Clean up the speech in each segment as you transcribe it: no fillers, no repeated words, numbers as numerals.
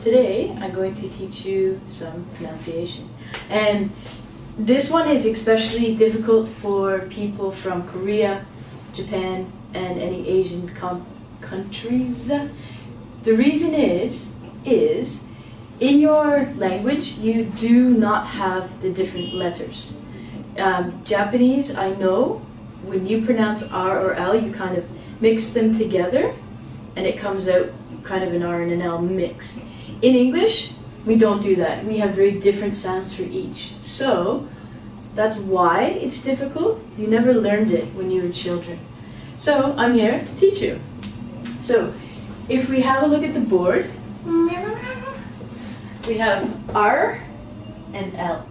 today I'm going to teach you some pronunciation. And this one is especially difficult for people from Korea, Japan, and any Asian countries. The reason is in your language you do not have the different letters. Japanese, I know, when you pronounce R or L, you kind of mix them together and it comes out kind of an R and an L mix. In English, we don't do that. We have very different sounds for each. So that's why it's difficult. You never learned it when you were children. So I'm here to teach you. So if we have a look at the board, we have R and L.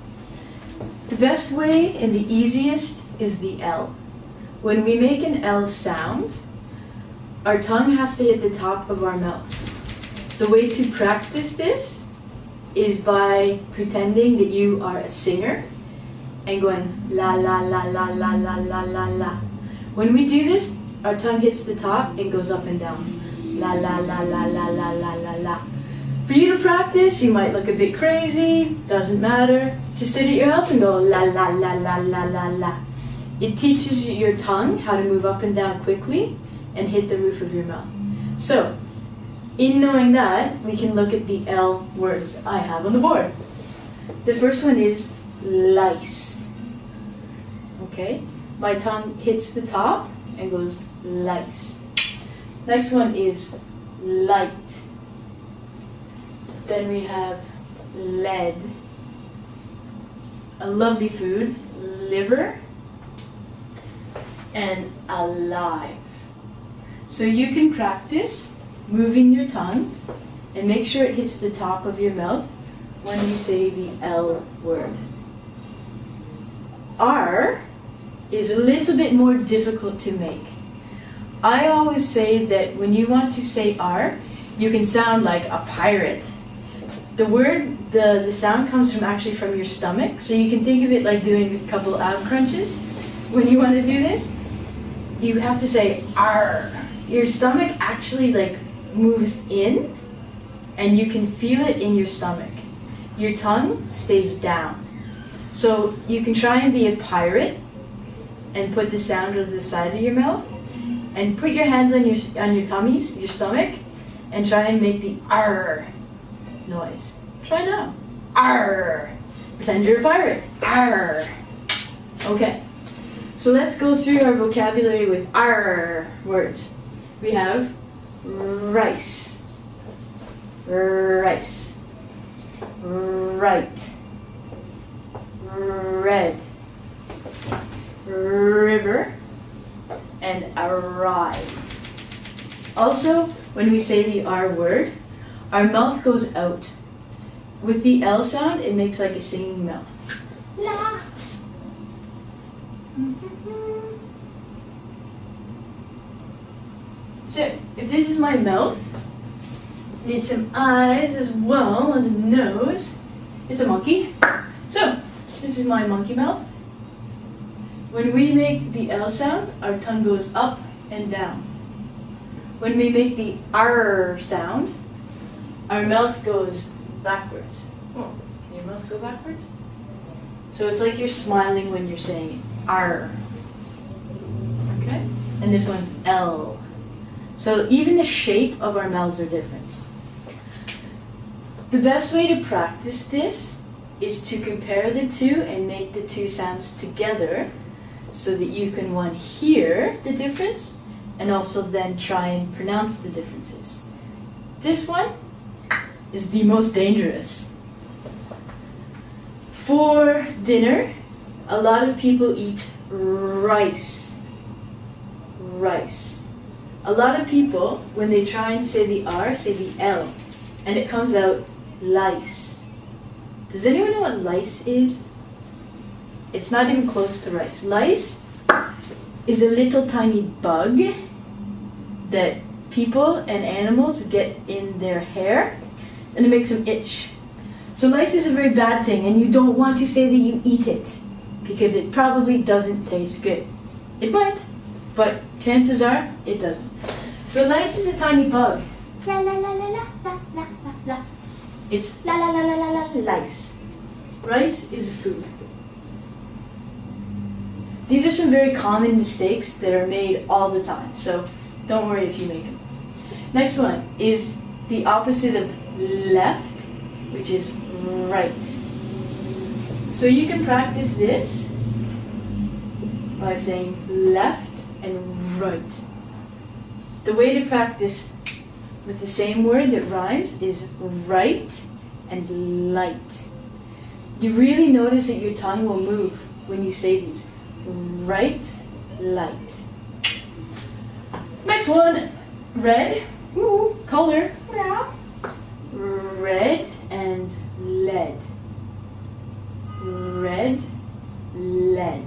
The best way and the easiest is the L. When we make an L sound, our tongue has to hit the top of our mouth. The way to practice this is by pretending that you are a singer and going la la la la la la la la la. When we do this, our tongue hits the top and goes up and down. La la la la la la la la la. For you to practice, you might look a bit crazy, doesn't matter. Just sit at your house and go la la la la la la la. It teaches you your tongue how to move up and down quickly and hit the roof of your mouth. So, in knowing that, we can look at the L words I have on the board. The first one is lice. Okay? My tongue hits the top and goes lice. Next one is light. Then we have lead. A lovely food, liver, and alive. So you can practice moving your tongue and make sure it hits the top of your mouth when you say the L word. R is a little bit more difficult to make. I always say that when you want to say R, you can sound like a pirate. The word, the sound comes from your stomach, so you can think of it like doing a couple ab crunches. When you want to do this, you have to say R. Your stomach actually like moves in, and you can feel it in your stomach. Your tongue stays down. So you can try and be a pirate and put the sound of the side of your mouth, and put your hands on your tummies, your stomach, and try and make the R noise. Try now. R. Pretend you're a pirate. R. Okay. So let's go through our vocabulary with R words. We have rice, rice, right, red, river, and arrive. Also, when we say the R word, our mouth goes out. With the L sound, it makes like a singing mouth. La. So, if this is my mouth, I need some eyes as well and a nose. It's a monkey. So, this is my monkey mouth. When we make the L sound, our tongue goes up and down. When we make the R sound, our mouth goes backwards. Oh, can your mouth go backwards? So it's like you're smiling when you're saying it. R. Okay? And this one's L. So even the shape of our mouths are different. The best way to practice this is to compare the two and make the two sounds together so that you can, one, hear the difference and also then try and pronounce the differences. This one is the most dangerous. For dinner, a lot of people eat rice. Rice. A lot of people, when they try and say the R, say the L, and it comes out lice. Does anyone know what lice is? It's not even close to rice. Lice is a little tiny bug that people and animals get in their hair, and it makes them itch. So lice is a very bad thing, and you don't want to say that you eat it, because it probably doesn't taste good. It might, but chances are it doesn't. So lice is a tiny bug. La la la la la la la la. It's la la la la la la lice. Rice is food. These are some very common mistakes that are made all the time, so don't worry if you make them. Next one is the opposite of left, which is right. So you can practice this by saying left and right. The way to practice with the same word that rhymes is right and light. You really notice that your tongue will move when you say these. Right, light. Next one, red. Ooh, color. Yeah. Red and lead. Red, lead.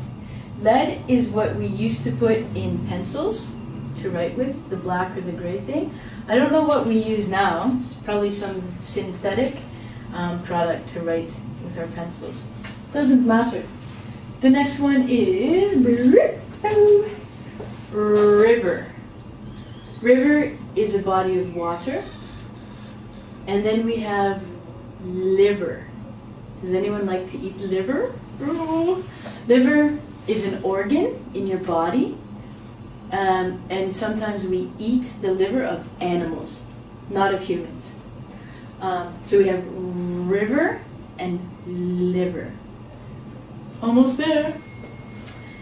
Lead is what we used to put in pencils to write with, the black or the gray thing. I don't know what we use now. It's probably some synthetic product to write with our pencils. Doesn't matter. The next one is river. River is a body of water. And then we have liver. Does anyone like to eat liver? Liver is an organ in your body. And sometimes we eat the liver of animals, not of humans. So we have river and liver. Almost there.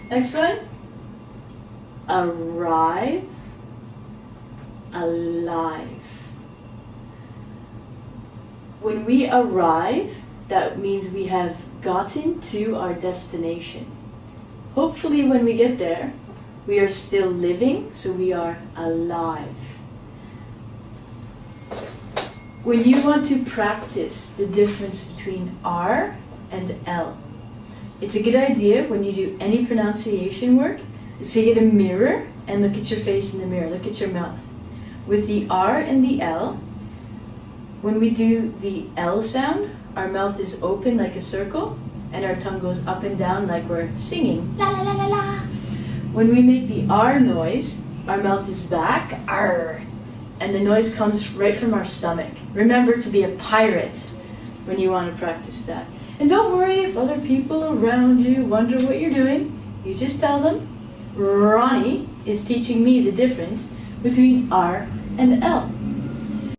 Next one. Arrive, alive. When we arrive, that means we have gotten to our destination. Hopefully when we get there, we are still living, so we are alive. When you want to practice the difference between R and L, it's a good idea when you do any pronunciation work is to get a mirror and look at your face in the mirror, look at your mouth. With the R and the L, when we do the L sound, our mouth is open like a circle and our tongue goes up and down like we're singing. La la la la la. When we make the R noise, our mouth is back, R, and the noise comes right from our stomach. Remember to be a pirate when you want to practice that. And don't worry if other people around you wonder what you're doing. You just tell them, Ronnie is teaching me the difference between R and L.